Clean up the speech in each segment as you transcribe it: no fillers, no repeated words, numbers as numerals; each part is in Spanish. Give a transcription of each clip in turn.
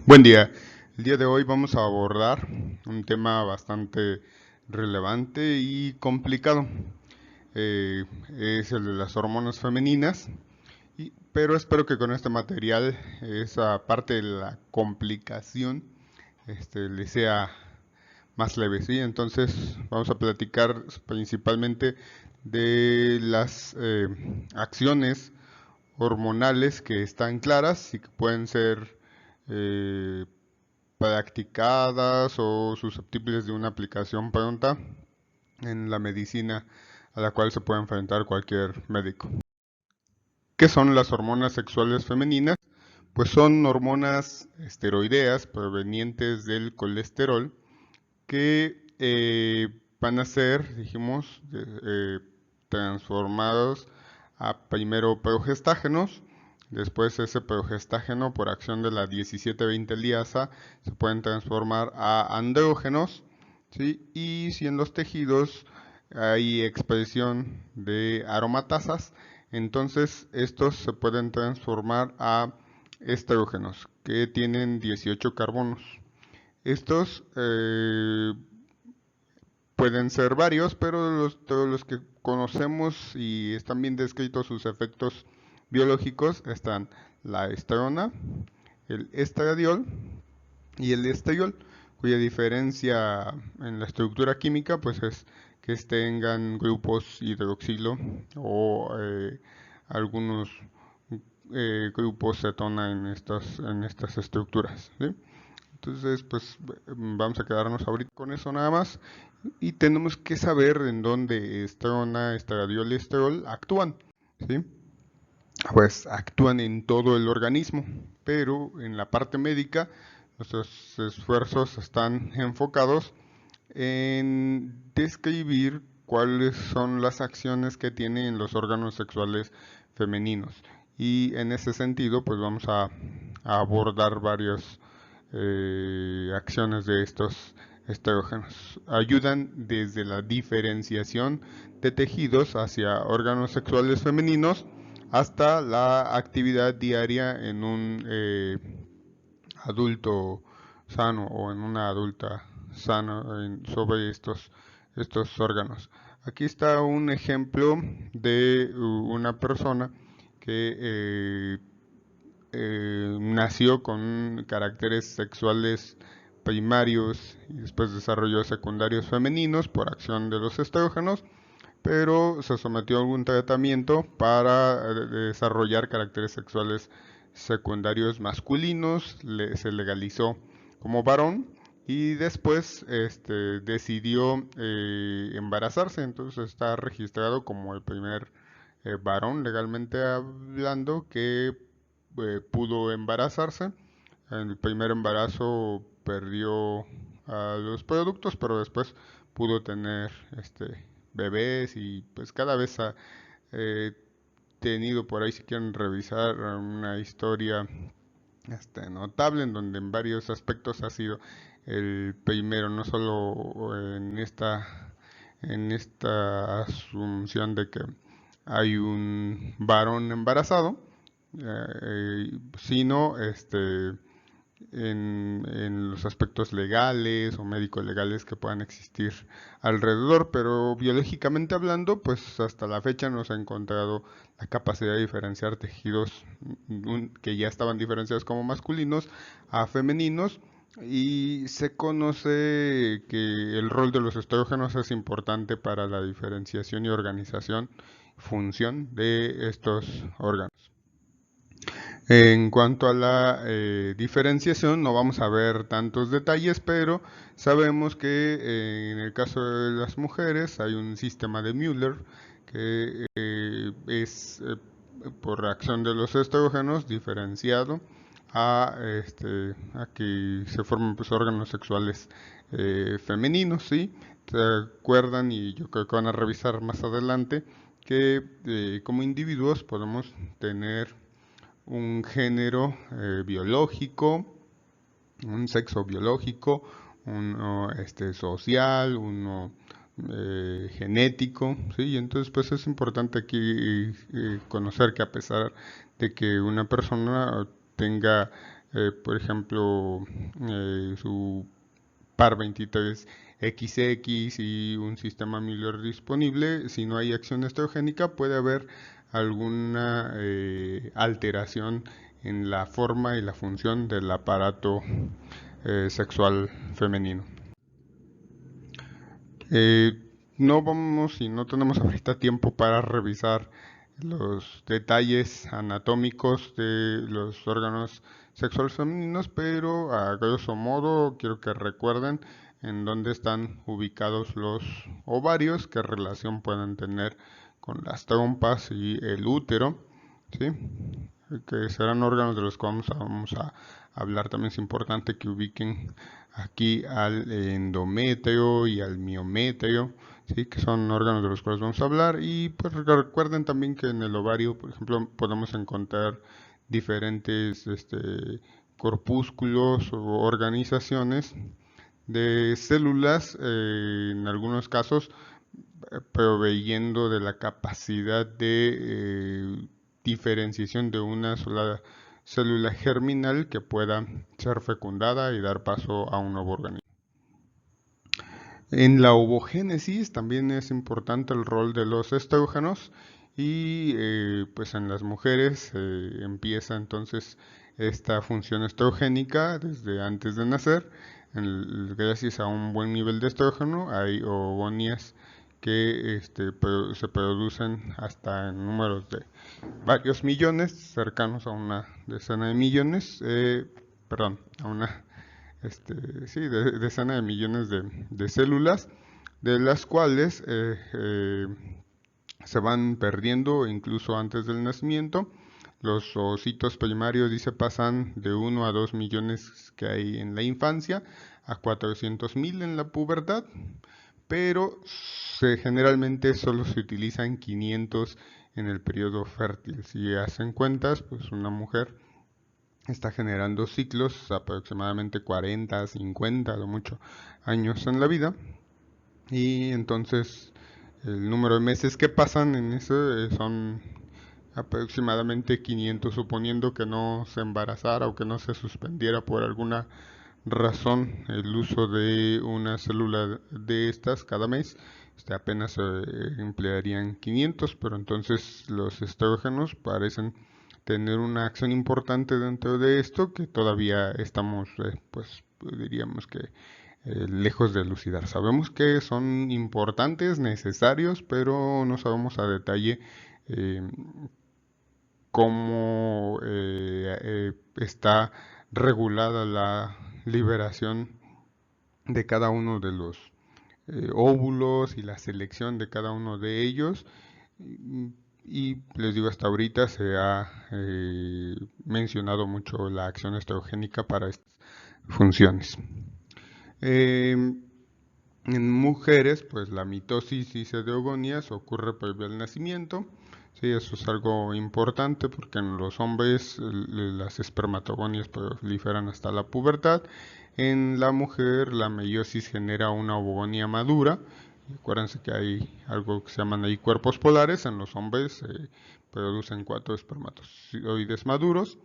Buen día. El día de hoy vamos a abordar un tema bastante relevante y complicado. Eh, es el de las hormonas femeninas, pero espero que con este material, esa parte de la complicación, le sea más leve, ¿sí? Entonces vamos a platicar principalmente de las acciones hormonales que están claras y que pueden ser eh, practicadas o susceptibles de una aplicación pronta en la medicina a la cual se puede enfrentar cualquier médico. ¿Qué son las hormonas sexuales femeninas? Pues son hormonas esteroideas provenientes del colesterol que van a ser, dijimos, transformados a primero progestágenos. Después ese progestágeno, por acción de la 17-20 liasa, se pueden transformar a andrógenos, ¿sí? Y si en los tejidos hay expresión de aromatasas, entonces estos se pueden transformar a estrógenos, que tienen 18 carbonos. Estos pueden ser varios, pero todos los que conocemos y están bien descritos sus efectos biológicos están la estrona, el estradiol y el estriol, cuya diferencia en la estructura química pues es que tengan grupos hidroxilo o algunos grupos cetona en estas estructuras, ¿sí? Entonces, pues vamos a quedarnos ahorita con eso nada más. Y tenemos que saber en dónde estrona, estradiol y estrol actúan, ¿sí? Pues actúan en todo el organismo, pero en la parte médica nuestros esfuerzos están enfocados en describir cuáles son las acciones que tienen los órganos sexuales femeninos. Y en ese sentido, pues vamos a abordar varias acciones de estos estrógenos. Ayudan desde la diferenciación de tejidos hacia órganos sexuales femeninos hasta la actividad diaria en un adulto sano o en una adulta sana sobre estos órganos. Aquí está un ejemplo de una persona que nació con caracteres sexuales primarios y después desarrolló secundarios femeninos por acción de los estrógenos, pero se sometió a algún tratamiento para desarrollar caracteres sexuales secundarios masculinos, se legalizó como varón y después decidió embarazarse, entonces está registrado como el primer varón legalmente hablando que pudo embarazarse. En el primer embarazo perdió a los productos, pero después pudo tener bebés y pues cada vez ha eh, tenido por ahí, si quieren revisar, una historia notable en donde en varios aspectos ha sido el primero, no solo en esta asunción de que hay un varón embarazado, sino en los aspectos legales o médico-legales que puedan existir alrededor, pero biológicamente hablando, pues hasta la fecha no se ha encontrado la capacidad de diferenciar tejidos que ya estaban diferenciados como masculinos a femeninos, y se conoce que el rol de los estrógenos es importante para la diferenciación y organización, función de estos órganos. En cuanto a la diferenciación, no vamos a ver tantos detalles, pero sabemos que en el caso de las mujeres hay un sistema de Müller que es por reacción de los estrógenos diferenciado a que se formen pues, órganos sexuales femeninos, ¿sí? ¿Se acuerdan? Y yo creo que van a revisar más adelante que como individuos podemos tener un género biológico, un sexo biológico, uno social, uno genético, ¿sí? Y entonces pues es importante aquí conocer que a pesar de que una persona tenga por ejemplo, su par 23XX y un sistema miliar disponible. Si no hay acción estrogénica, puede haber alguna alteración en la forma y la función del aparato sexual femenino. No vamos y no tenemos ahorita tiempo para revisar los detalles anatómicos de los órganos sexuales femeninos, pero a grosso modo quiero que recuerden en dónde están ubicados los ovarios, qué relación pueden tener con las trompas y el útero, ¿sí? Que serán órganos de los que vamos a hablar. También es importante que ubiquen aquí al endometrio y al miometrio, ¿sí? Que son órganos de los cuales vamos a hablar. Y pues recuerden también que en el ovario, por ejemplo, podemos encontrar diferentes corpúsculos o organizaciones de células, en algunos casos proveyendo de la capacidad de diferenciación de una sola célula germinal que pueda ser fecundada y dar paso a un nuevo organismo. En la ovogénesis también es importante el rol de los estrógenos y pues en las mujeres empieza entonces esta función estrogénica desde antes de nacer. Gracias a un buen nivel de estrógeno hay ovonias que se producen hasta en números de varios millones, cercanos a una decena de millones, perdón, a una decena de millones de células, de las cuales se van perdiendo incluso antes del nacimiento. Los ocitos primarios, dice, pasan de 1 a 2 millones que hay en la infancia a 400.000 en la pubertad, pero generalmente solo se utilizan 500 en el periodo fértil. Si hacen cuentas, pues una mujer está generando ciclos aproximadamente 40, 50, a lo mucho años en la vida, y entonces el número de meses que pasan en eso son aproximadamente 500, suponiendo que no se embarazara o que no se suspendiera por alguna razón el uso de una célula de estas cada mes. Apenas se emplearían 500, pero entonces los estrógenos parecen tener una acción importante dentro de esto que todavía estamos, pues diríamos que lejos de elucidar. Sabemos que son importantes, necesarios, pero no sabemos a detalle eh, cómo está regulada la liberación de cada uno de los óvulos y la selección de cada uno de ellos. Y les digo, hasta ahorita se ha mencionado mucho la acción estrogénica para estas funciones. En mujeres, pues la mitosis, dice, de ogonias ocurre previo al nacimiento. Sí, eso es algo importante porque en los hombres las espermatogonias proliferan hasta la pubertad. En la mujer la meiosis genera una ovogonia madura. Acuérdense que hay algo que se llaman ahí cuerpos polares. En los hombres se producen 4 espermatozoides maduros.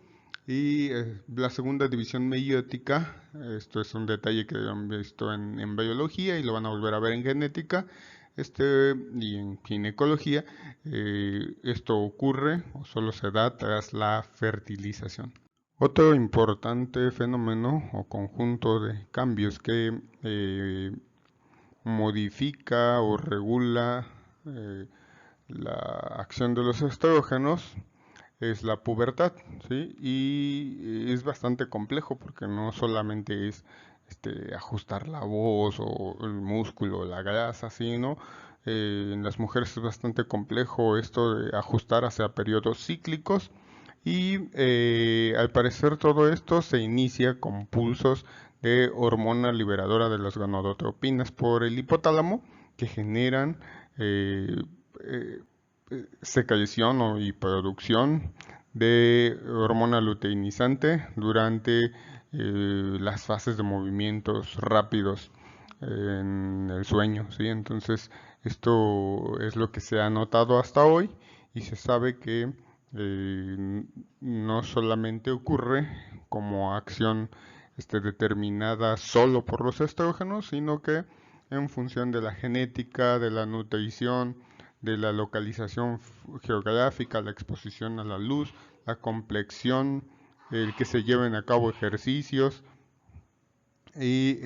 Y la segunda división meiótica, esto es un detalle que han visto en biología y lo van a volver a ver en genética y en ginecología. Esto ocurre o solo se da tras la fertilización. Otro importante fenómeno o conjunto de cambios que modifica o regula la acción de los estrógenos es la pubertad, ¿sí? Y es bastante complejo porque no solamente es ajustar la voz o el músculo o la grasa, sino en las mujeres es bastante complejo esto de ajustar hacia periodos cíclicos y al parecer todo esto se inicia con pulsos de hormona liberadora de las gonadotropinas por el hipotálamo que generan eh, secreción y producción de hormona luteinizante durante las fases de movimientos rápidos en el sueño, ¿sí? Entonces, esto es lo que se ha notado hasta hoy y se sabe que no solamente ocurre como acción determinada solo por los estrógenos, sino que en función de la genética, de la nutrición, de la localización geográfica, la exposición a la luz, la complexión, el que se lleven a cabo ejercicios y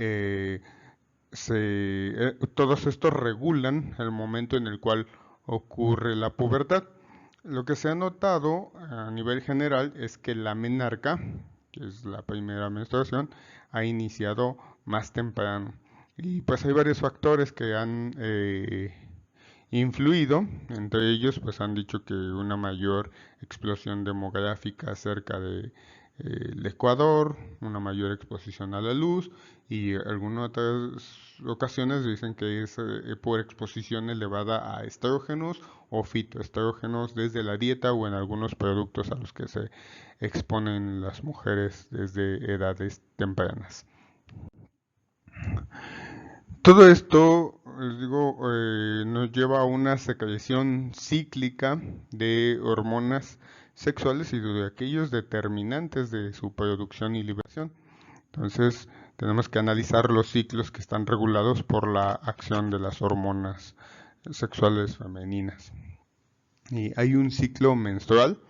todos estos regulan el momento en el cual ocurre la pubertad. Lo que se ha notado a nivel general es que la menarca, que es la primera menstruación, ha iniciado más temprano. Y pues hay varios factores que han influido, entre ellos pues han dicho que una mayor explosión demográfica cerca de el Ecuador, una mayor exposición a la luz y algunas otras ocasiones dicen que es por exposición elevada a estrógenos o fitoestrógenos desde la dieta o en algunos productos a los que se exponen las mujeres desde edades tempranas. Todo esto, les digo, nos lleva a una secreción cíclica de hormonas sexuales y de aquellos determinantes de su producción y liberación. Entonces, tenemos que analizar los ciclos que están regulados por la acción de las hormonas sexuales femeninas. Y hay un ciclo menstrual,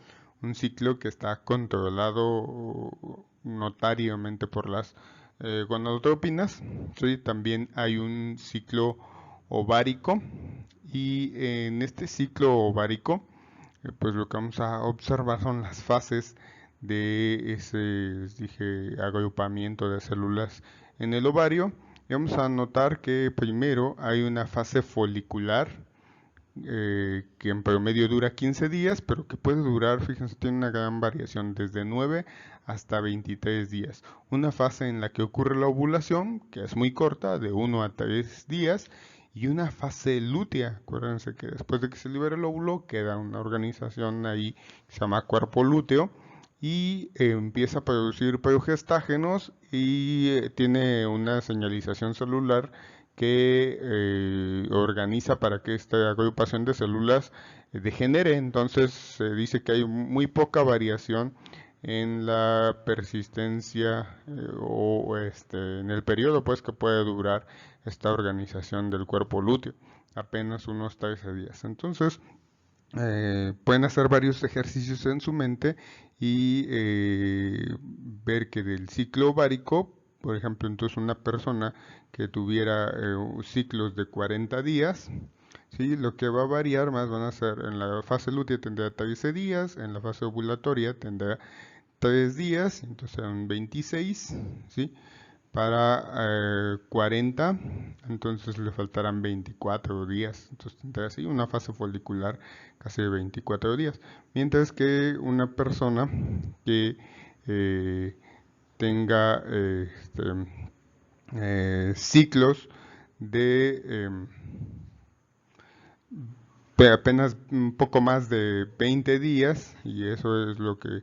un ciclo que está controlado notariamente por las gonadotropinas. ¿Sí? También hay un ciclo ovárico y en este ciclo ovárico pues lo que vamos a observar son las fases de ese, les dije, agrupamiento de células en el ovario. Y vamos a notar que primero hay una fase folicular que en promedio dura 15 días, pero que puede durar, fíjense, tiene una gran variación, desde 9 hasta 23 días. Una fase en la que ocurre la ovulación, que es muy corta, de 1 a 3 días, y una fase lútea. Acuérdense que después de que se libera el óvulo, queda una organización ahí que se llama cuerpo lúteo, y empieza a producir progestágenos y tiene una señalización celular que organiza para que esta agrupación de células degenere. Entonces se dice que hay muy poca variación en la persistencia o en el periodo pues que puede durar esta organización del cuerpo lúteo, apenas unos 13 días. Entonces pueden hacer varios ejercicios en su mente y ver que del ciclo ovárico, por ejemplo, entonces una persona que tuviera ciclos de 40 días, ¿sí? Lo que va a variar más van a ser en la fase lútea tendrá 13 días, en la fase ovulatoria tendrá 3 días, entonces serán 26, ¿sí? Para 40, entonces le faltarán 24 días. Entonces tendrá así una fase folicular casi de 24 días. Mientras que una persona que tenga ciclos de apenas un poco más de 20 días, y eso es lo que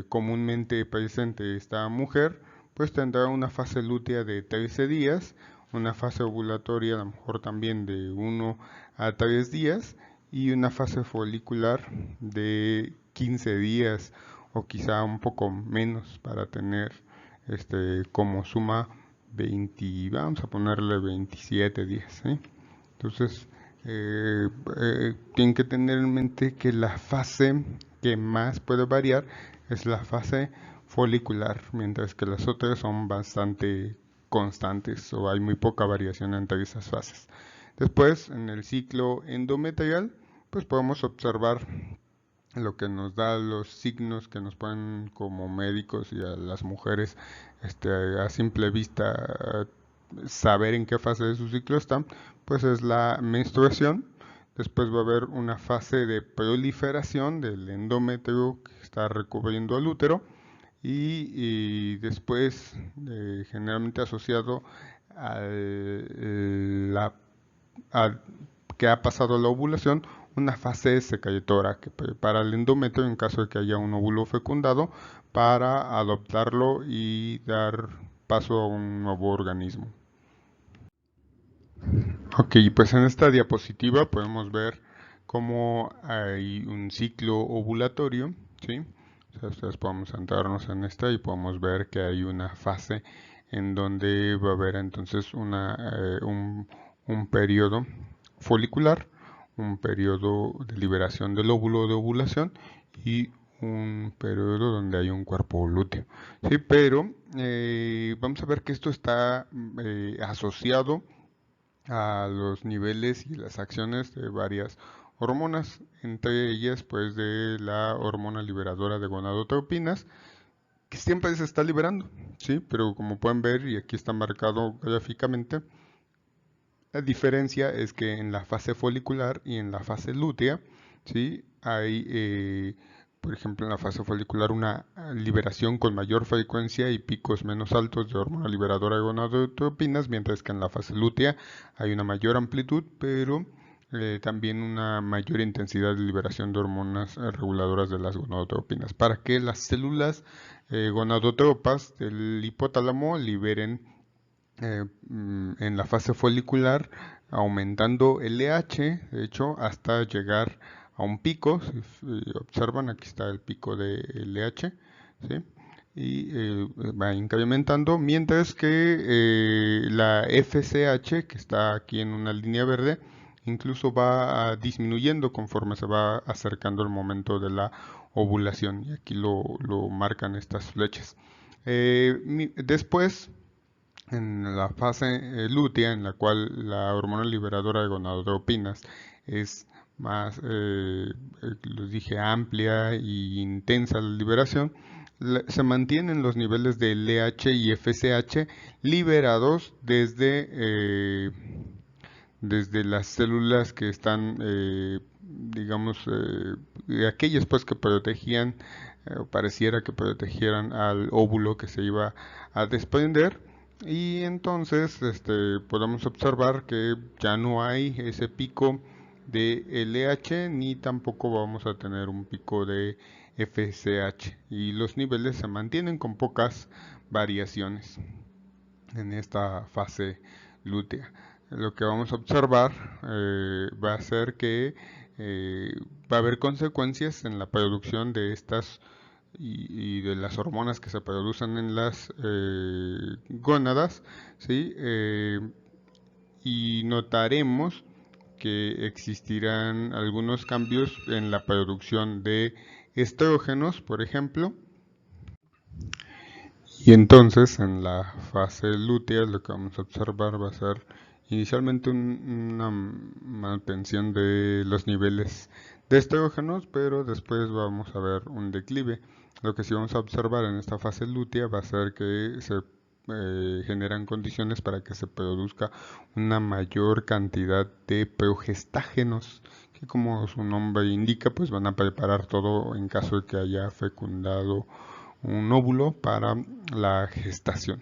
comúnmente presente esta mujer, pues tendrá una fase lútea de 13 días, una fase ovulatoria a lo mejor también de 1 a 3 días y una fase folicular de 15 días o quizá un poco menos para tener como suma 20, vamos a ponerle 27 días. ¿Sí? Entonces, tienen que tener en mente que la fase que más puede variar es la fase folicular, mientras que las otras son bastante constantes o hay muy poca variación entre esas fases. Después, en el ciclo endometrial, pues podemos observar lo que nos da los signos que nos ponen como médicos y a las mujeres a simple vista saber en qué fase de su ciclo están, pues es la menstruación. Después va a haber una fase de proliferación del endometrio que está recubriendo el útero y después generalmente asociado a que ha pasado la ovulación, una fase secretora que prepara el endometrio en caso de que haya un óvulo fecundado para adoptarlo y dar paso a un nuevo organismo. Ok, pues en esta diapositiva podemos ver cómo hay un ciclo ovulatorio, ¿sí? O sea, ustedes podemos centrarnos en esta y podemos ver que hay una fase en donde va a haber entonces un periodo folicular, un periodo de liberación del óvulo de ovulación y un periodo donde hay un cuerpo lúteo. Sí, pero vamos a ver que esto está asociado a los niveles y las acciones de varias hormonas, entre ellas pues de la hormona liberadora de gonadotropinas, que siempre se está liberando, ¿sí? Pero como pueden ver, y aquí está marcado gráficamente, la diferencia es que en la fase folicular y en la fase lútea, ¿sí? Hay, por ejemplo, en la fase folicular una liberación con mayor frecuencia y picos menos altos de hormona liberadora de gonadotropinas, mientras que en la fase lútea hay una mayor amplitud, pero también una mayor intensidad de liberación de hormonas reguladoras de las gonadotropinas, para que las células gonadotropas del hipotálamo liberen en la fase folicular, aumentando LH, de hecho, hasta llegar a un pico. Si observan, aquí está el pico de LH, ¿sí? Y va incrementando, mientras que la FSH, que está aquí en una línea verde, incluso va disminuyendo conforme se va acercando el momento de la ovulación, y aquí lo marcan estas flechas. Después, en la fase lútea, en la cual la hormona liberadora de gonadotropinas es más, les dije, amplia e intensa la liberación, se mantienen los niveles de LH y FSH liberados desde las células que están, digamos, aquellas pues que protegían, o pareciera que protegieran al óvulo que se iba a desprender. Y entonces podemos observar que ya no hay ese pico de LH ni tampoco vamos a tener un pico de FSH, y los niveles se mantienen con pocas variaciones en esta fase lútea. Lo que vamos a observar va a ser que va a haber consecuencias en la producción de estas y de las hormonas que se producen en las gónadas, ¿sí? Y notaremos que existirán algunos cambios en la producción de estrógenos, por ejemplo. Y entonces en la fase lútea lo que vamos a observar va a ser inicialmente una mantención de los niveles de estrógenos, pero después vamos a ver un declive. Lo que sí vamos a observar en esta fase lútea va a ser que se generan condiciones para que se produzca una mayor cantidad de progestágenos, que como su nombre indica, pues van a preparar todo en caso de que haya fecundado un óvulo para la gestación.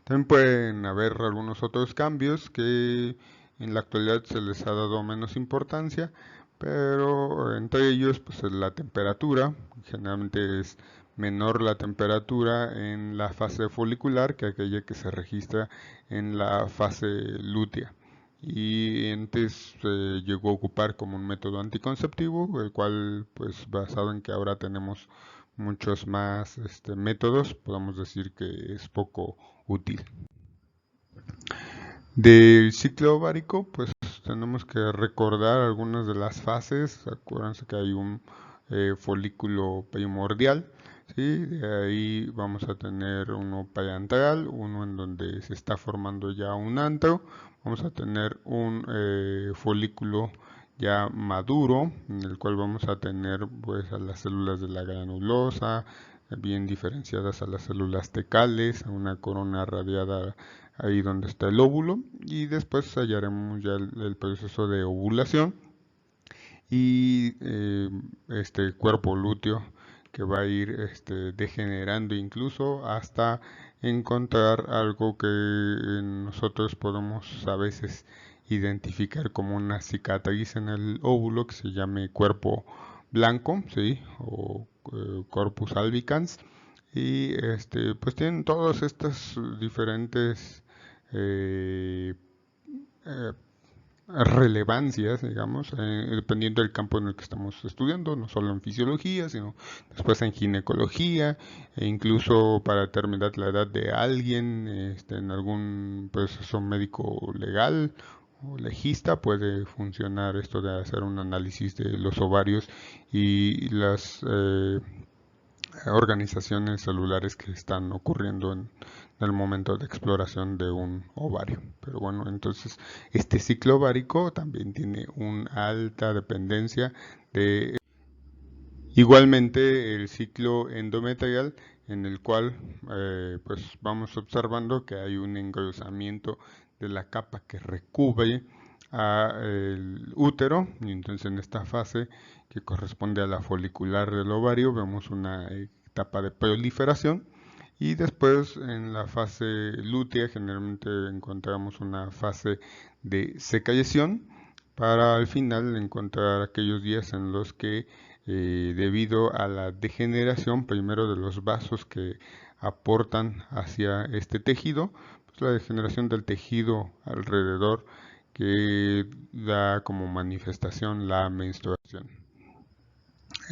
También pueden haber algunos otros cambios que en la actualidad se les ha dado menos importancia, pero entre ellos pues la temperatura. Generalmente es menor la temperatura en la fase folicular que aquella que se registra en la fase lútea, y antes llegó a ocupar como un método anticonceptivo, el cual pues basado en que ahora tenemos muchos más métodos, podemos decir que es poco útil. Del ciclo ovárico, pues tenemos que recordar algunas de las fases. Acuérdense que hay un folículo primordial, ¿sí? De ahí vamos a tener uno periantral, uno en donde se está formando ya un antro. Vamos a tener un folículo ya maduro, en el cual vamos a tener pues a las células de la granulosa, bien diferenciadas a las células tecales, a una corona radiada ahí donde está el óvulo, y después hallaremos ya el proceso de ovulación y este cuerpo lúteo que va a ir degenerando incluso hasta encontrar algo que nosotros podemos a veces identificar como una cicatriz en el óvulo que se llame cuerpo blanco, ¿sí? O corpus albicans, y pues tienen todas estas diferentes eh, eh, relevancias, digamos, dependiendo del campo en el que estamos estudiando, no solo en fisiología, sino después en ginecología, e incluso para determinar la edad de alguien, en algún proceso médico legal o legista puede funcionar esto de hacer un análisis de los ovarios y las organizaciones celulares que están ocurriendo en el momento de exploración de un ovario. Pero bueno, entonces este ciclo ovárico también tiene una alta dependencia de igualmente el ciclo endometrial, en el cual pues vamos observando que hay un engrosamiento de la capa que recubre el útero, y entonces en esta fase que corresponde a la folicular del ovario vemos una etapa de proliferación, y después en la fase lútea generalmente encontramos una fase de secreción para al final encontrar aquellos días en los que debido a la degeneración primero de los vasos que aportan hacia este tejido, pues la degeneración del tejido alrededor que da como manifestación la menstruación.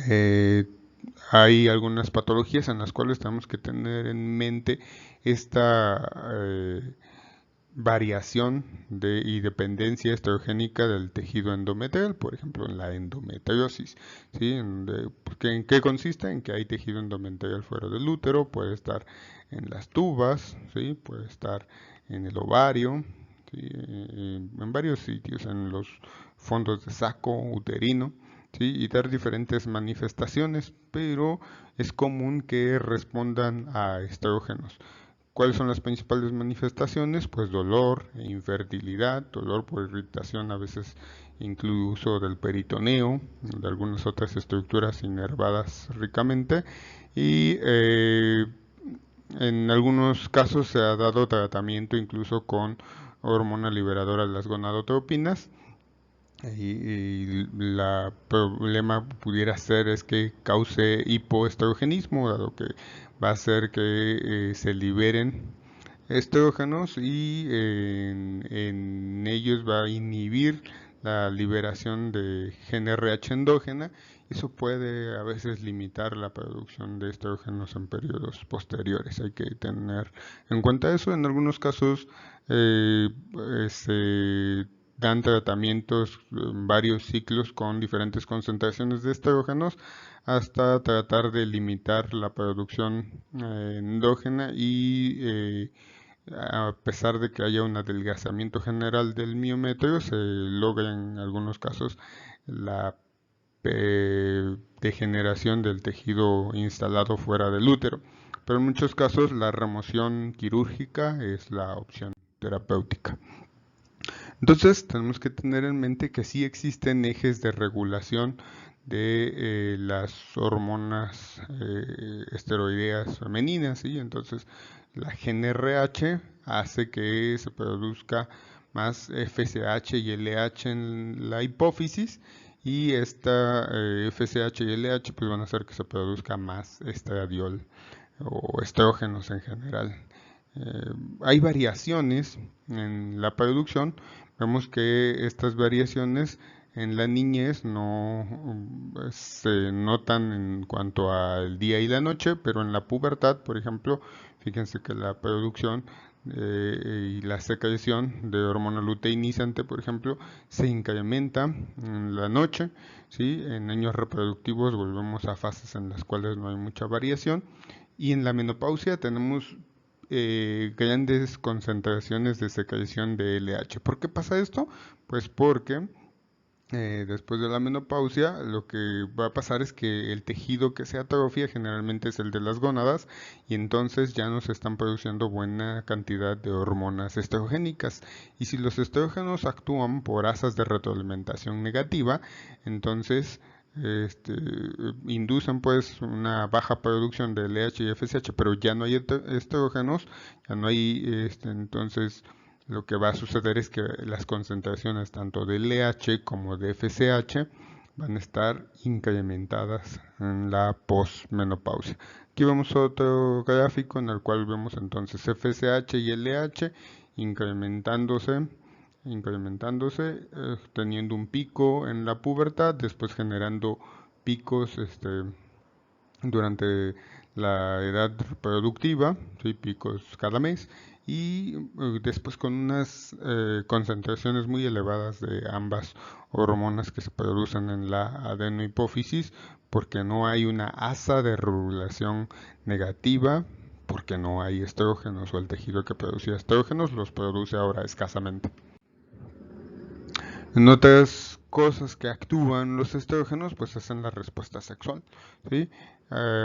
Eh, Hay algunas patologías en las cuales tenemos que tener en mente esta variación y dependencia estrogénica del tejido endometrial, por ejemplo en la endometriosis, ¿sí? ¿En qué consiste? En que hay tejido endometrial fuera del útero, puede estar en las tubas, ¿sí? Puede estar en el ovario, ¿sí? En varios sitios, en los fondos de saco uterino, ¿sí? Y dar diferentes manifestaciones, pero es común que respondan a estrógenos. ¿Cuáles son las principales manifestaciones? Pues dolor e infertilidad, dolor por irritación, a veces incluso del peritoneo, de algunas otras estructuras inervadas ricamente, y en algunos casos se ha dado tratamiento incluso con hormona liberadora de las gonadotropinas, y el problema pudiera ser es que cause hipoestrogenismo, dado que va a hacer que se liberen estrógenos y en ellos va a inhibir la liberación de GnRH endógena. Eso puede a veces limitar la producción de estrógenos en periodos posteriores. Hay que tener en cuenta eso. En algunos casos se dan tratamientos en varios ciclos con diferentes concentraciones de estrógenos hasta tratar de limitar la producción endógena y a pesar de que haya un adelgazamiento general del miometrio, se logra en algunos casos la degeneración del tejido instalado fuera del útero. Pero en muchos casos la remoción quirúrgica es la opción terapéutica. Entonces tenemos que tener en mente que sí existen ejes de regulación de las hormonas esteroideas femeninas, ¿sí? Entonces la GnRH hace que se produzca más FSH y LH en la hipófisis, y esta FSH y LH pues van a hacer que se produzca más estradiol o estrógenos en general. Hay variaciones en la producción. Vemos que estas variaciones en la niñez no se notan en cuanto al día y la noche, pero en la pubertad, por ejemplo, fíjense que la producción y la secreción de hormona luteinizante, por ejemplo, se incrementa en la noche, ¿sí? En años reproductivos volvemos a fases en las cuales no hay mucha variación, y en la menopausia tenemos grandes concentraciones de secreción de LH. ¿Por qué pasa esto? Pues porque después de la menopausia lo que va a pasar es que el tejido que se atrofia generalmente es el de las gónadas, y entonces ya no se están produciendo buena cantidad de hormonas estrogénicas, y si los estrógenos actúan por asas de retroalimentación negativa, entonces inducen pues una baja producción de LH y FSH, pero ya no hay estrógenos, ya no hay entonces lo que va a suceder es que las concentraciones tanto de LH como de FSH van a estar incrementadas en la posmenopausia. Aquí vemos otro gráfico en el cual vemos entonces FSH y LH incrementándose incrementándose, teniendo un pico en la pubertad, después generando picos durante la edad reproductiva, ¿sí? Picos cada mes, y después con unas concentraciones muy elevadas de ambas hormonas que se producen en la adenohipófisis, porque no hay una asa de regulación negativa, porque no hay estrógenos, o el tejido que producía estrógenos los produce ahora escasamente. En otras cosas que actúan los estrógenos, pues es en la respuesta sexual, ¿sí?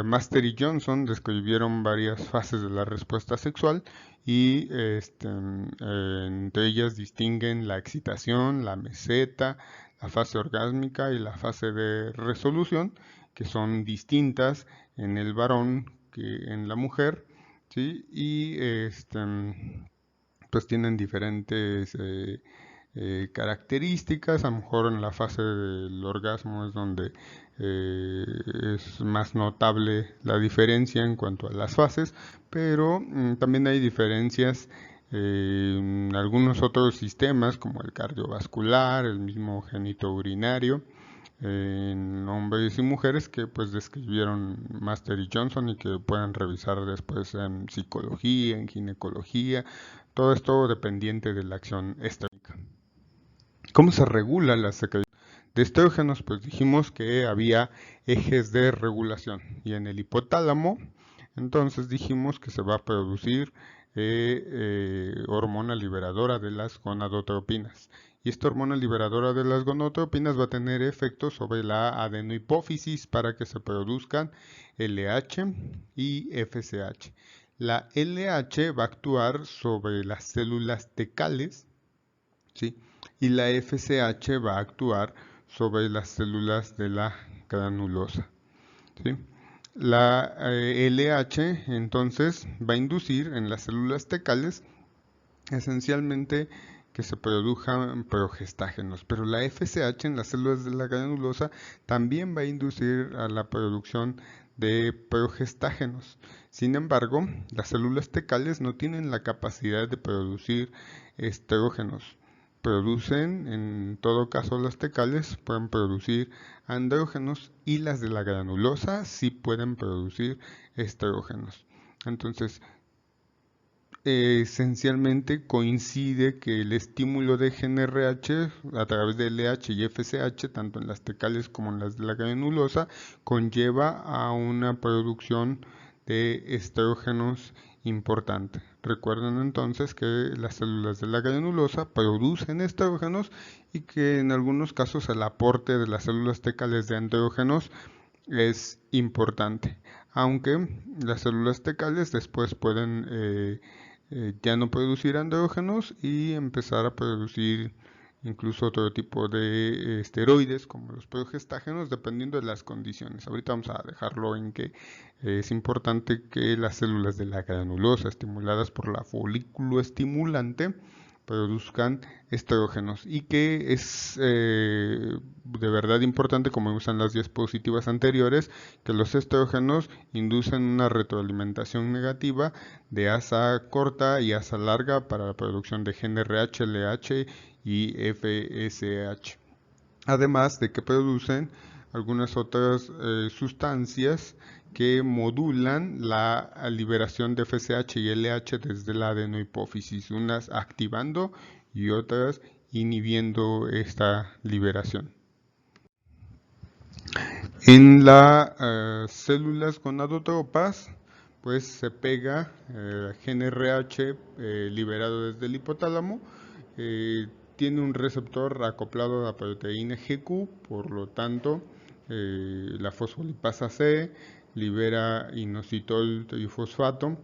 Master y Johnson describieron varias fases de la respuesta sexual y entre ellas distinguen la excitación, la meseta, la fase orgásmica y la fase de resolución, que son distintas en el varón que en la mujer, ¿sí? Y pues tienen diferentes características. A lo mejor en la fase del orgasmo es donde es más notable la diferencia en cuanto a las fases, pero también hay diferencias en algunos otros sistemas como el cardiovascular, el mismo genitourinario, en hombres y mujeres, que pues describieron Master y Johnson, y que pueden revisar después en psicología, en ginecología, todo esto dependiente de la acción estrógena. ¿Cómo se regula la secreción de estrógenos? Pues dijimos que había ejes de regulación, y en el hipotálamo entonces dijimos que se va a producir hormona liberadora de las gonadotropinas, y esta hormona liberadora de las gonadotropinas va a tener efectos sobre la adenohipófisis para que se produzcan LH y FSH. La LH va a actuar sobre las células tecales, ¿sí? Y la FSH va a actuar sobre las células de la granulosa, ¿sí? La LH entonces va a inducir en las células tecales esencialmente que se produzcan progestágenos, pero la FSH en las células de la granulosa también va a inducir a la producción de progestágenos. Sin embargo, las células tecales no tienen la capacidad de producir estrógenos. Producen, en todo caso, las tecales pueden producir andrógenos, y las de la granulosa sí pueden producir estrógenos. Entonces, esencialmente coincide que el estímulo de GnRH a través de LH y FSH, tanto en las tecales como en las de la granulosa, conlleva a una producción de estrógenos importante. Recuerden entonces que las células de la granulosa producen estrógenos, y que en algunos casos el aporte de las células tecales de andrógenos es importante, aunque las células tecales después pueden ya no producir andrógenos y empezar a producir incluso otro tipo de esteroides como los progestágenos, dependiendo de las condiciones. Ahorita vamos a dejarlo en que es importante que las células de la granulosa, estimuladas por la folículo estimulante, produzcan estrógenos, y que es de verdad importante, como vimos en las diapositivas anteriores, que los estrógenos inducen una retroalimentación negativa de asa corta y asa larga para la producción de GnRH, LH y FSH, además de que producen algunas otras sustancias que modulan la liberación de FSH y LH desde la adenohipófisis, unas activando y otras inhibiendo esta liberación. En las células gonadotropas, pues se pega GnRH liberado desde el hipotálamo, tiene un receptor acoplado a la proteína GQ, por lo tanto la fosfolipasa C libera inositol trifosfato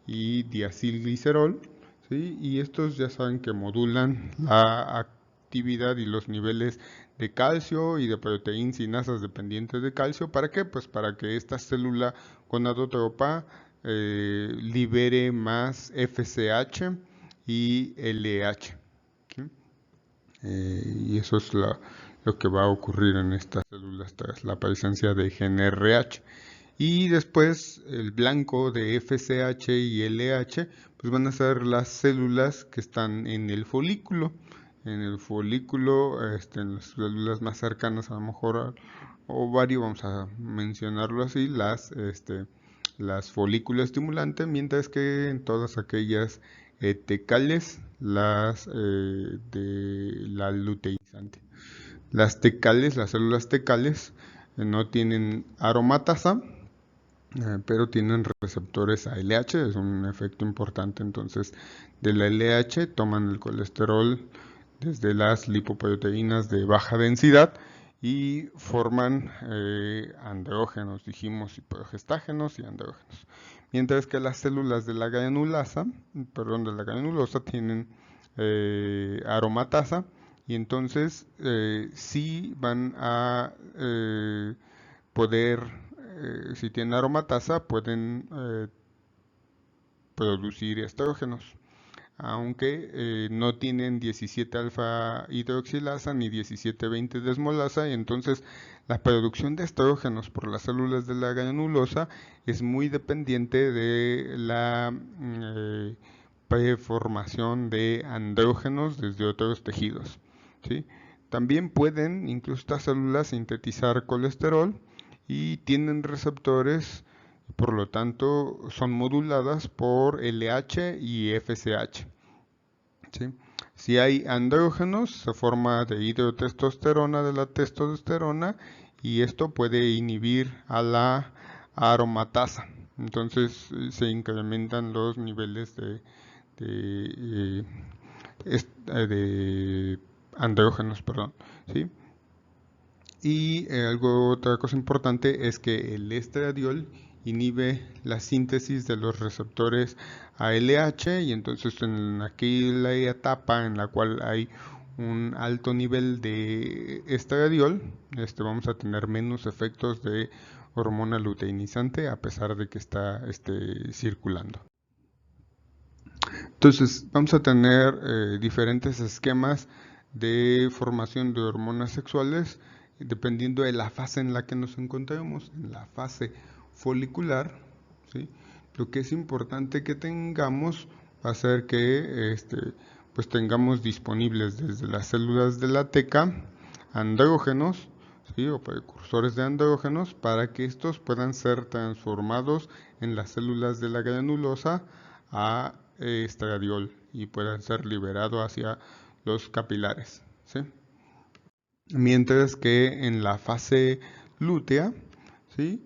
y diacilglicerol, ¿sí? Y estos ya saben que modulan la actividad y los niveles de calcio y de proteínas sinasas dependientes de calcio. ¿Para qué? Pues para que esta célula gonadotropa libere más FSH y LH, ¿sí? Y eso es lo que va a ocurrir en estas células tras la presencia de GnRH. Y después el blanco de FSH y LH pues van a ser las células que están en el folículo. en el folículo, en las células más cercanas a lo mejor al ovario, vamos a mencionarlo así, las folículos estimulantes, mientras que en todas aquellas tecales, de la luteinizante. Las tecales, las células tecales, no tienen aromatasa, pero tienen receptores ALH, es un efecto importante. Entonces, de la LH toman el colesterol desde las lipoproteínas de baja densidad y forman andrógenos, dijimos, y progestágenos y andrógenos. Mientras que las células de la granulasa, de la granulosa tienen aromatasa y entonces sí van a poder, si tienen aromatasa, pueden producir estrógenos, aunque no tienen 17 alfa hidroxilasa ni 17-20 desmolasa, y entonces la producción de estrógenos por las células de la granulosa es muy dependiente de la preformación de andrógenos desde otros tejidos, ¿sí? También pueden, incluso estas células, sintetizar colesterol y tienen receptores, por lo tanto son moduladas por LH y FSH, ¿sí? Si hay andrógenos, se forma de hidrotestosterona de la testosterona y esto puede inhibir a la aromatasa. Entonces se incrementan los niveles de, de andrógenos, perdón, ¿sí? Y otra cosa importante es que el estradiol inhibe la síntesis de los receptores ALH y entonces en aquella etapa en la cual hay un alto nivel de estradiol, vamos a tener menos efectos de hormona luteinizante a pesar de que está circulando. Entonces vamos a tener diferentes esquemas de formación de hormonas sexuales dependiendo de la fase en la que nos encontremos. En la fase folicular, ¿sí? Lo que es importante que tengamos va a ser que pues tengamos disponibles desde las células de la teca andrógenos, ¿sí? O precursores de andrógenos para que estos puedan ser transformados en las células de la granulosa a estradiol y puedan ser liberados hacia los capilares, ¿sí? Mientras que en la fase lútea, ¿sí?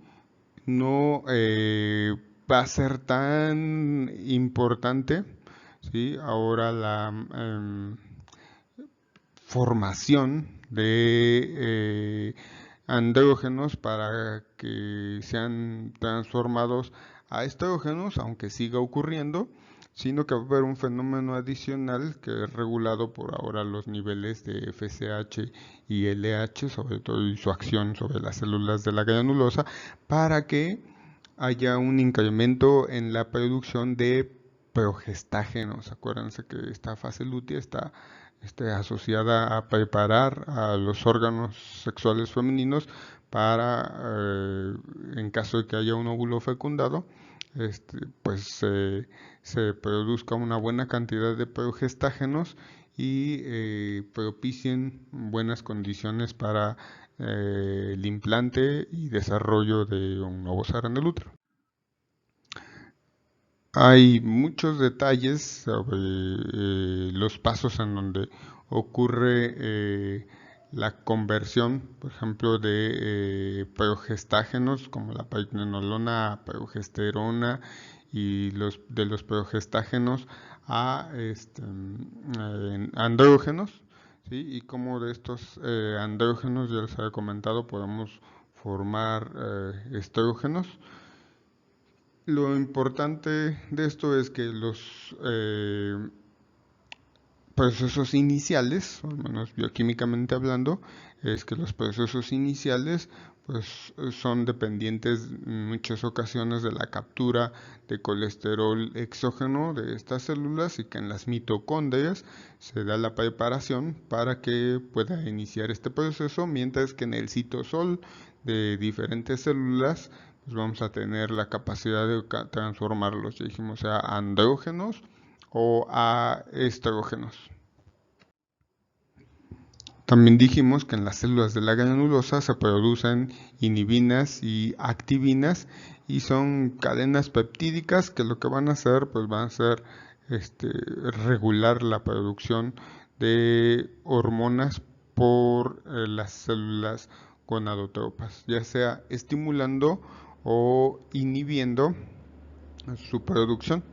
No va a ser tan importante, ¿sí? Ahora la formación de andrógenos para que sean transformados a estrógenos, aunque siga ocurriendo, sino que va a haber un fenómeno adicional que es regulado por ahora los niveles de FSH y LH, sobre todo y su acción sobre las células de la granulosa, para que haya un incremento en la producción de progestágenos. Acuérdense que esta fase lútea está asociada a preparar a los órganos sexuales femeninos para, en caso de que haya un óvulo fecundado, pues se produzca una buena cantidad de progestágenos y propicien buenas condiciones para el implante y desarrollo de un nuevo ser en el útero. Hay muchos detalles sobre los pasos en donde ocurre la conversión, por ejemplo, de progestágenos como la pregnenolona a progesterona y de los progestágenos a andrógenos, ¿sí? Y como de estos andrógenos, ya les había comentado, podemos formar estrógenos. Lo importante de esto es que los procesos iniciales, al menos bioquímicamente hablando, es que los procesos iniciales pues son dependientes en muchas ocasiones de la captura de colesterol exógeno de estas células y que en las mitocondrias se da la preparación para que pueda iniciar este proceso, mientras que en el citosol de diferentes células pues vamos a tener la capacidad de transformarlos, ya dijimos, a andrógenos o a estrógenos. También dijimos que en las células de la granulosa se producen inhibinas y activinas y son cadenas peptídicas que lo que van a hacer, pues van a ser regular la producción de hormonas por las células gonadotropas, ya sea estimulando o inhibiendo su producción.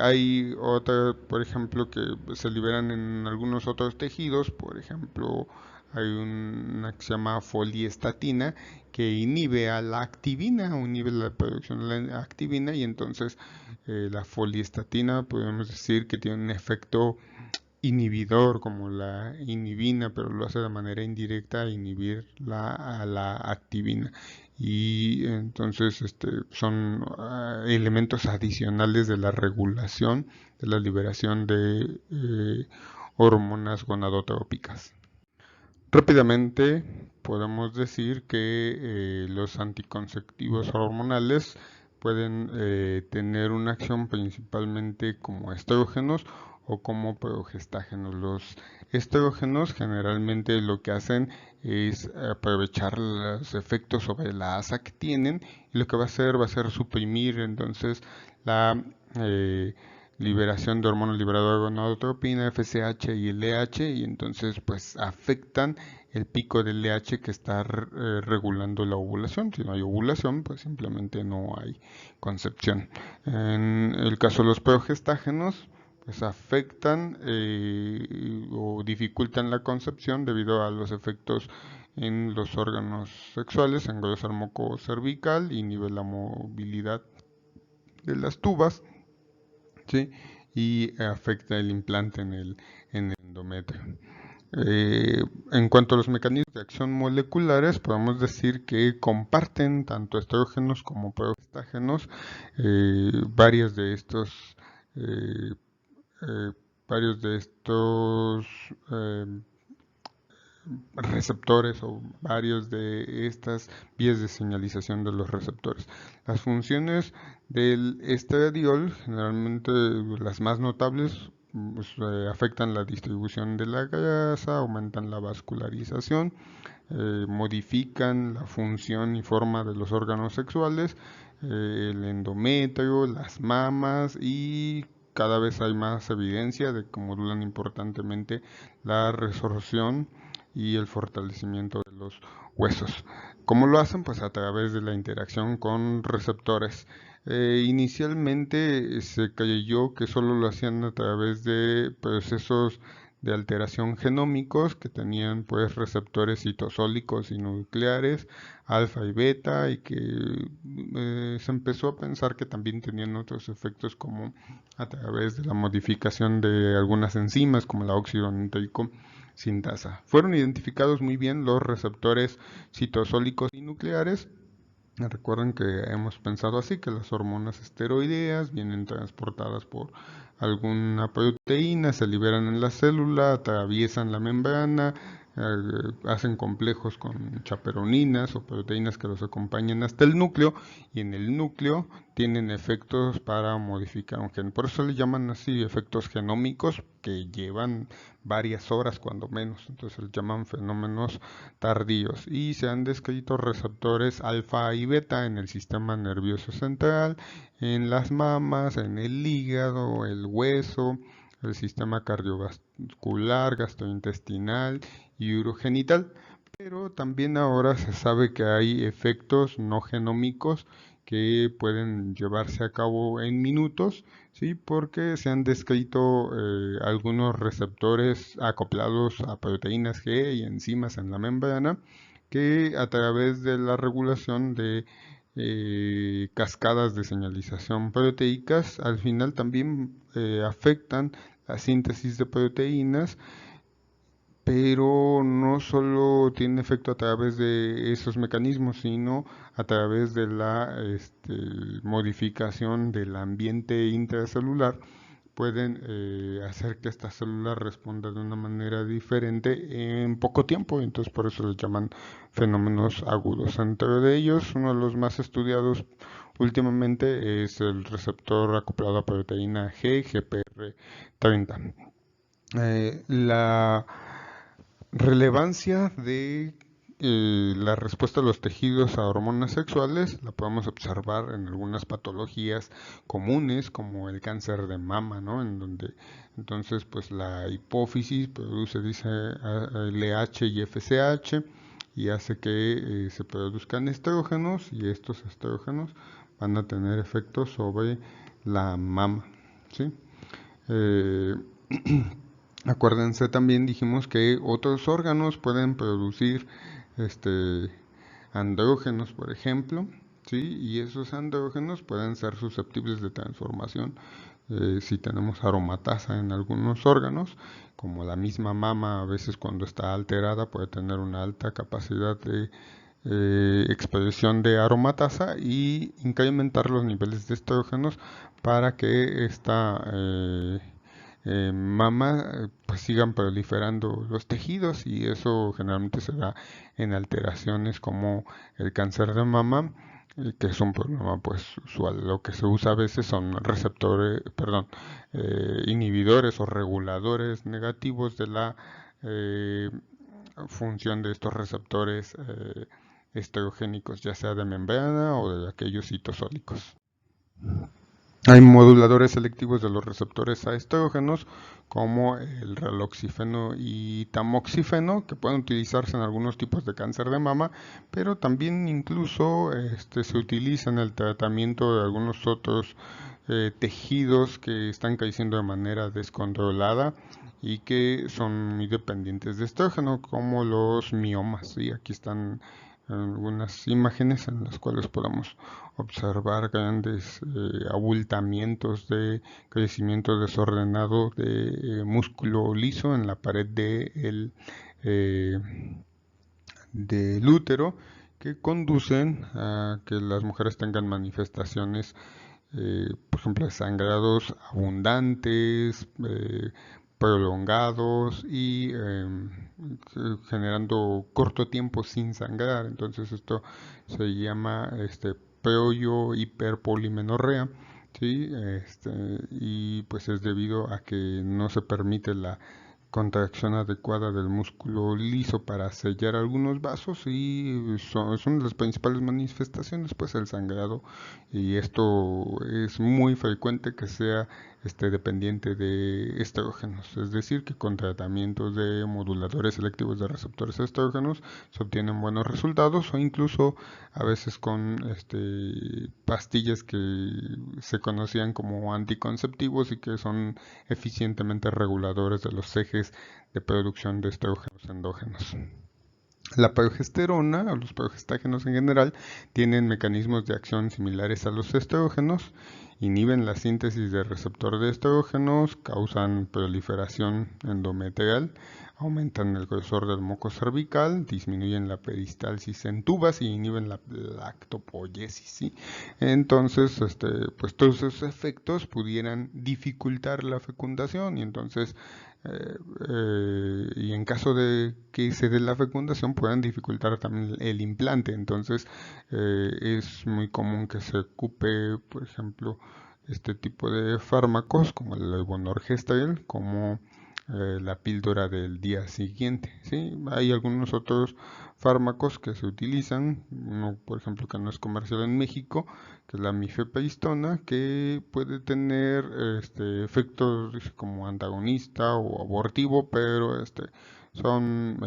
Hay otras, por ejemplo, que se liberan en algunos otros tejidos, por ejemplo, hay una que se llama foliestatina que inhibe a la activina o inhibe la producción de la activina y entonces la foliestatina podemos decir que tiene un efecto inhibidor como la inhibina, pero lo hace de manera indirecta a inhibir a la activina. Y entonces son elementos adicionales de la regulación de la liberación de hormonas gonadotrópicas. Rápidamente podemos decir que los anticonceptivos hormonales pueden tener una acción principalmente como estrógenos o como progestágenos. Los estrógenos generalmente lo que hacen es aprovechar los efectos sobre la asa que tienen y lo que va a ser suprimir entonces la liberación de hormonas liberadoras de gonadotropina, FSH y LH y entonces pues afectan el pico del LH que está regulando la ovulación. Si no hay ovulación, pues simplemente no hay concepción. En el caso de los progestágenos, pues afectan o dificultan la concepción debido a los efectos en los órganos sexuales, engrosa el moco cervical, inhibe la movilidad de las tubas, ¿sí? Y afecta el implante en el endometrio. En cuanto a los mecanismos de acción moleculares, podemos decir que comparten tanto estrógenos como progestágenos varios de estos eh, varios de estos receptores o varios de estas vías de señalización de los receptores. Las funciones del estradiol, generalmente las más notables, pues, afectan la distribución de la grasa, aumentan la vascularización, modifican la función y forma de los órganos sexuales, el endometrio, las mamas y cada vez hay más evidencia de que modulan importantemente la resorción y el fortalecimiento de los huesos. ¿Cómo lo hacen? Pues a través de la interacción con receptores. Inicialmente se creyó que solo lo hacían a través de procesos de alteración genómicos que tenían pues receptores citosólicos y nucleares, alfa y beta, y que se empezó a pensar que también tenían otros efectos como a través de la modificación de algunas enzimas como la óxido nítrico sintasa. Fueron identificados muy bien los receptores citosólicos y nucleares. Recuerden que hemos pensado así, que las hormonas esteroideas vienen transportadas por alguna proteína, se liberan en la célula, atraviesan la membrana, hacen complejos con chaperoninas o proteínas que los acompañan hasta el núcleo y en el núcleo tienen efectos para modificar un gen. Por eso le llaman así efectos genómicos que llevan varias horas cuando menos, entonces se llaman fenómenos tardíos y se han descrito receptores alfa y beta en el sistema nervioso central, en las mamas, en el hígado, el hueso, el sistema cardiovascular, gastrointestinal y urogenital. Pero también ahora se sabe que hay efectos no genómicos que pueden llevarse a cabo en minutos, ¿sí? Porque se han descrito algunos receptores acoplados a proteínas G y enzimas en la membrana que a través de la regulación de cascadas de señalización proteicas al final también afectan la síntesis de proteínas, pero no solo tiene efecto a través de esos mecanismos, sino a través de la modificación del ambiente intracelular. Pueden hacer que esta célula responda de una manera diferente en poco tiempo, entonces por eso les llaman fenómenos agudos. Entre de ellos, uno de los más estudiados últimamente es el receptor acoplado a proteína G, GPR30. La Relevancia de la respuesta de los tejidos a hormonas sexuales la podemos observar en algunas patologías comunes como el cáncer de mama, ¿no? En donde entonces pues la hipófisis produce, dice, LH y FSH y hace que se produzcan estrógenos y estos estrógenos van a tener efectos sobre la mama, ¿sí? Eh, Acuérdense también, dijimos que otros órganos pueden producir este, andrógenos, por ejemplo, ¿sí? Y esos andrógenos pueden ser susceptibles de transformación si tenemos aromatasa en algunos órganos, como la misma mama a veces cuando está alterada puede tener una alta capacidad de expresión de aromatasa y incrementar los niveles de estrógenos para que esta mama pues sigan proliferando los tejidos y eso generalmente se da en alteraciones como el cáncer de mama que es un problema pues usual. Lo que se usa a veces son receptores, perdón, inhibidores o reguladores negativos de la eh, función de estos receptores estrogénicos, ya sea de membrana o de aquellos citosólicos. Hay moduladores selectivos de los receptores a estrógenos, como el raloxifeno y tamoxifeno, que pueden utilizarse en algunos tipos de cáncer de mama, pero también incluso se utiliza en el tratamiento de algunos otros tejidos que están creciendo de manera descontrolada y que son muy dependientes de estrógeno, como los miomas. Y aquí están algunas imágenes en las cuales podemos observar grandes abultamientos de crecimiento desordenado de músculo liso en la pared eh, del útero que conducen a que las mujeres tengan manifestaciones, por ejemplo, de sangrados abundantes, prolongados y generando corto tiempo sin sangrar. Entonces esto se llama preollo hiperpolimenorrea, ¿sí? Y pues es debido a que no se permite la contracción adecuada del músculo liso para sellar algunos vasos y son las principales manifestaciones, pues el sangrado y esto es muy frecuente que sea dependiente de estrógenos, es decir, que con tratamientos de moduladores selectivos de receptores estrógenos se obtienen buenos resultados o incluso a veces con pastillas que se conocían como anticonceptivos y que son eficientemente reguladores de los ejes de producción de estrógenos endógenos. La progesterona o los progestágenos en general tienen mecanismos de acción similares a los estrógenos, inhiben la síntesis de receptor de estrógenos, causan proliferación endometrial, aumentan el grosor del moco cervical, disminuyen la peristalsis en tubas y inhiben la lactopoiesis, ¿sí? Entonces, pues todos esos efectos pudieran dificultar la fecundación y entonces y en caso de que se dé la fecundación puedan dificultar también el implante. Entonces es muy común que se ocupe, por ejemplo, este tipo de fármacos como el levonorgestrel, como la píldora del día siguiente, ¿sí? Hay algunos otros fármacos que se utilizan, uno por ejemplo que no es comercial en México, que es la mifepristona, que puede tener efectos como antagonista o abortivo, pero son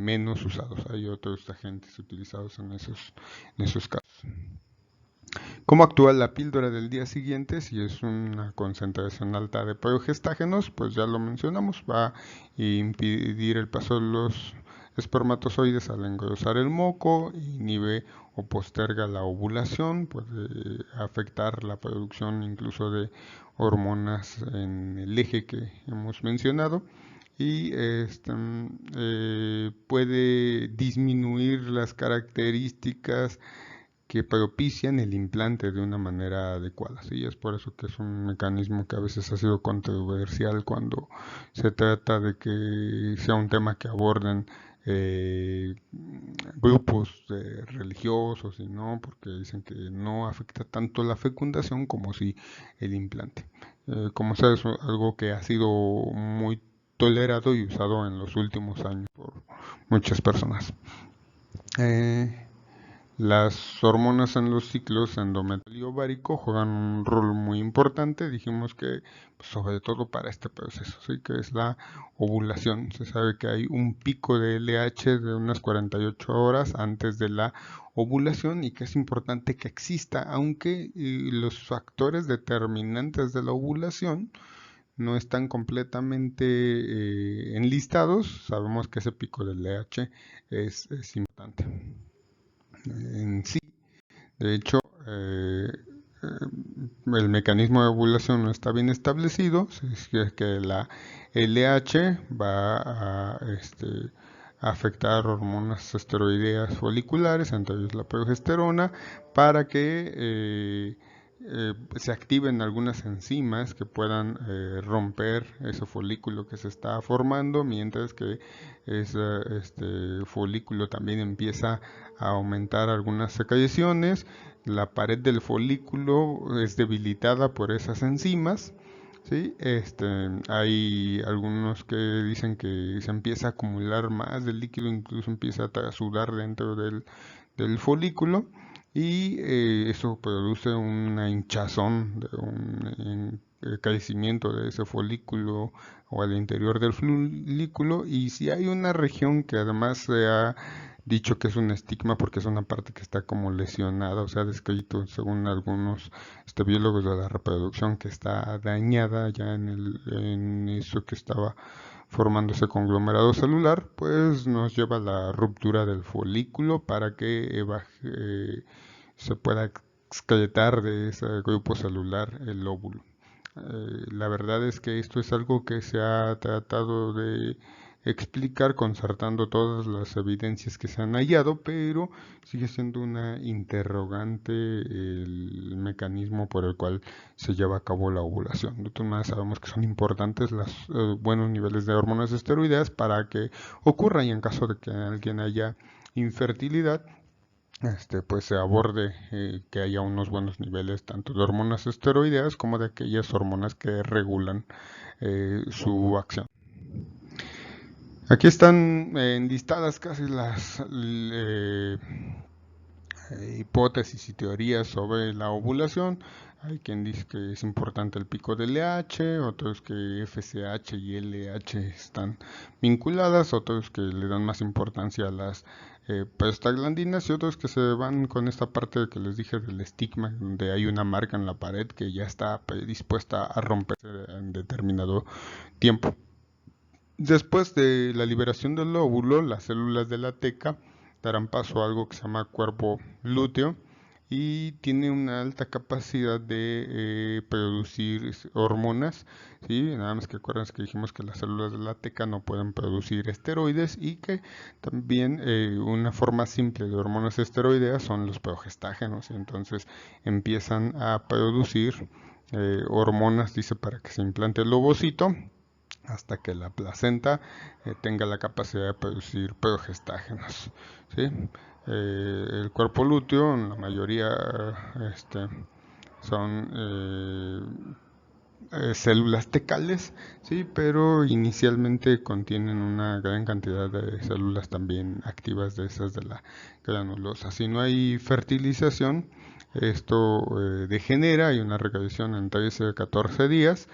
menos usados. Hay otros agentes utilizados en esos casos. ¿Cómo actúa la píldora del día siguiente? Si es una concentración alta de progestágenos, pues ya lo mencionamos, va a impedir el paso de los espermatozoides al engrosar el moco, inhibe o posterga la ovulación, puede afectar la producción incluso de hormonas en el eje que hemos mencionado y puede disminuir las características que propician el implante de una manera adecuada. ¿Sí? Es por eso que es un mecanismo que a veces ha sido controversial cuando se trata de que sea un tema que aborden grupos religiosos y no, porque dicen que no afecta tanto la fecundación como si el implante. Como sabes, es algo que ha sido muy tolerado y usado en los últimos años muchas personas. Las hormonas en los ciclos endometrial y ovárico juegan un rol muy importante, dijimos que sobre todo para este proceso, ¿sí? Que es la ovulación. Se sabe que hay un pico de LH de unas 48 horas antes de la ovulación y que es importante que exista, aunque los factores determinantes de la ovulación no están completamente enlistados. Sabemos que ese pico de LH es importante en sí. De hecho, el mecanismo de ovulación no está bien establecido. Es que la LH va a afectar hormonas esteroideas foliculares, entre ellas la progesterona, para que se activen algunas enzimas que puedan romper ese folículo que se está formando, mientras que este folículo también empieza a aumentar algunas secreciones. La pared del folículo es debilitada por esas enzimas. ¿Sí? Hay algunos que dicen que se empieza a acumular más del líquido, incluso empieza a sudar dentro del folículo, y eso produce una hinchazón, un crecimiento de ese folículo o al interior del folículo. Y si hay una región que además se ha dicho que es un estigma porque es una parte que está como lesionada, o sea, descrito según algunos biólogos de la reproducción, que está dañada ya en eso que estaba formándose conglomerado celular, pues nos lleva a la ruptura del folículo para que se pueda excretar de ese grupo celular el óvulo. La verdad es que esto es algo que se ha tratado de explicar concertando todas las evidencias que se han hallado, pero sigue siendo una interrogante el mecanismo por el cual se lleva a cabo la ovulación. De todas maneras, sabemos que son importantes los buenos niveles de hormonas esteroideas para que ocurra, y en caso de que alguien haya infertilidad, pues se aborde que haya unos buenos niveles tanto de hormonas esteroideas como de aquellas hormonas que regulan su acción. Aquí están enlistadas casi las hipótesis y teorías sobre la ovulación. Hay quien dice que es importante el pico de LH, otros que FSH y LH están vinculadas, otros que le dan más importancia a las prostaglandinas, y otros que se van con esta parte que les dije del estigma, donde hay una marca en la pared que ya está predispuesta a romperse en determinado tiempo. Después de la liberación del óvulo, las células de la teca darán paso a algo que se llama cuerpo lúteo, y tiene una alta capacidad de producir hormonas, ¿sí? Nada más que acuérdense que dijimos que las células de la teca no pueden producir esteroides, y que también una forma simple de hormonas esteroideas son los progestágenos, y entonces empiezan a producir hormonas, dice, para que se implante el ovocito, hasta que la placenta tenga la capacidad de producir progestágenos, ¿sí? El cuerpo lúteo, en la mayoría, son células tecales, ¿sí? Pero inicialmente contienen una gran cantidad de células también activas, de esas de la granulosa. Si no hay fertilización, esto degenera, hay una regresión en 13 a 14 días,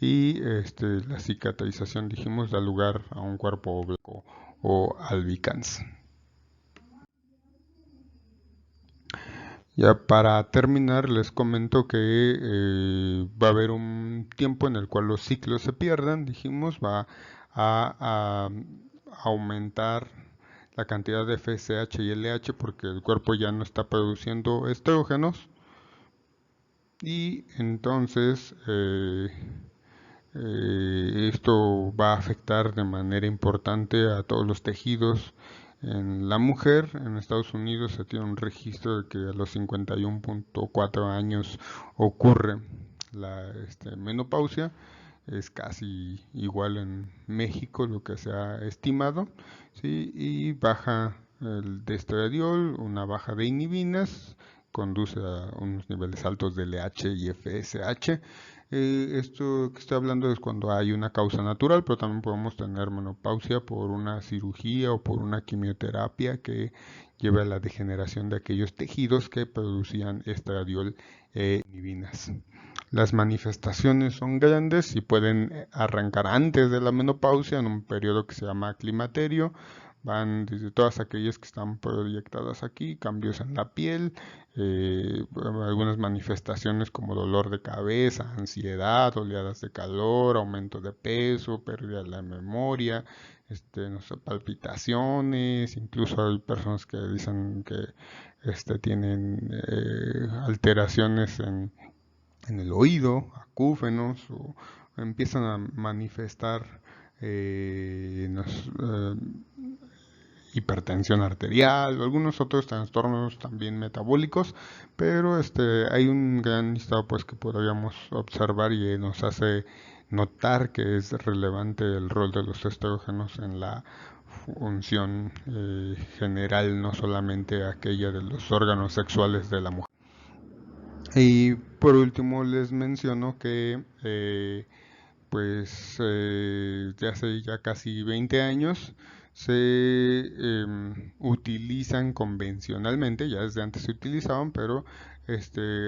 y la cicatrización, dijimos, da lugar a un cuerpo blanco o albicans. Ya para terminar, les comento que va a haber un tiempo en el cual los ciclos se pierdan, dijimos, va a aumentar la cantidad de FSH y LH porque el cuerpo ya no está produciendo estrógenos, y entonces esto va a afectar de manera importante a todos los tejidos en la mujer. En Estados Unidos se tiene un registro de que a los 51.4 años ocurre la menopausia. Es casi igual en México lo que se ha estimado, ¿sí? Y baja el de estradiol, una baja de inhibinas, conduce a unos niveles altos de LH y FSH. Esto que estoy hablando es cuando hay una causa natural, pero también podemos tener menopausia por una cirugía o por una quimioterapia que lleva a la degeneración de aquellos tejidos que producían estradiol e inhibinas. Las manifestaciones son grandes y pueden arrancar antes de la menopausia en un periodo que se llama climaterio. Van desde todas aquellas que están proyectadas aquí, cambios en la piel, algunas manifestaciones como dolor de cabeza, ansiedad, oleadas de calor, aumento de peso, pérdida de la memoria, no sé, palpitaciones, incluso hay personas que dicen que tienen alteraciones en el oído, acúfenos, o empiezan a manifestar hipertensión arterial, o algunos otros trastornos también metabólicos, pero hay un gran listado pues que podríamos observar y nos hace notar que es relevante el rol de los estrógenos en la función general, no solamente aquella de los órganos sexuales de la mujer. Y por último les menciono que de hace ya casi 20 años se utilizan convencionalmente, ya desde antes se utilizaban, pero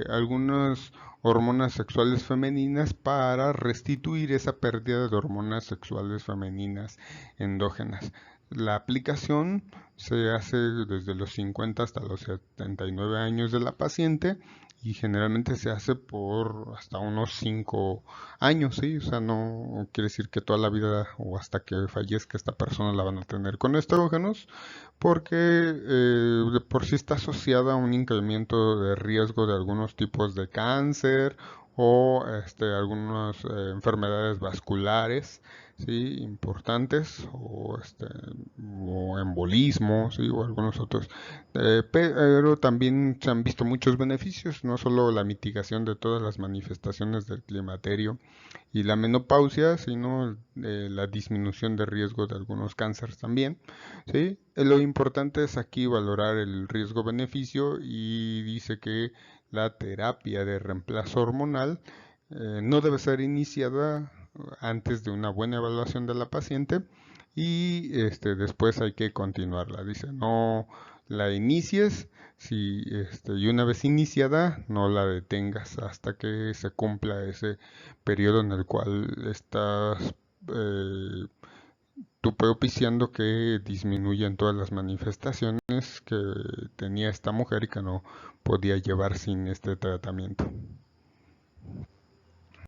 algunas hormonas sexuales femeninas para restituir esa pérdida de hormonas sexuales femeninas endógenas. La aplicación se hace desde los 50 hasta los 79 años de la paciente y generalmente se hace por hasta unos 5 años, ¿sí? O sea, no quiere decir que toda la vida o hasta que fallezca esta persona la van a tener con estrógenos, porque de por sí está asociada a un incremento de riesgo de algunos tipos de cáncer o algunas enfermedades vasculares, ¿sí? Importantes o embolismo, ¿sí? O algunos otros. Pero también se han visto muchos beneficios, no solo la mitigación de todas las manifestaciones del climaterio y la menopausia, sino la disminución de riesgo de algunos cánceres también, ¿sí? Lo importante es aquí valorar el riesgo-beneficio y dice que la terapia de reemplazo hormonal no debe ser iniciada antes de una buena evaluación de la paciente y después hay que continuarla. Dice, no la inicies y una vez iniciada no la detengas hasta que se cumpla ese periodo en el cual estás tú propiciando que disminuyan todas las manifestaciones que tenía esta mujer y que no podía llevar sin este tratamiento.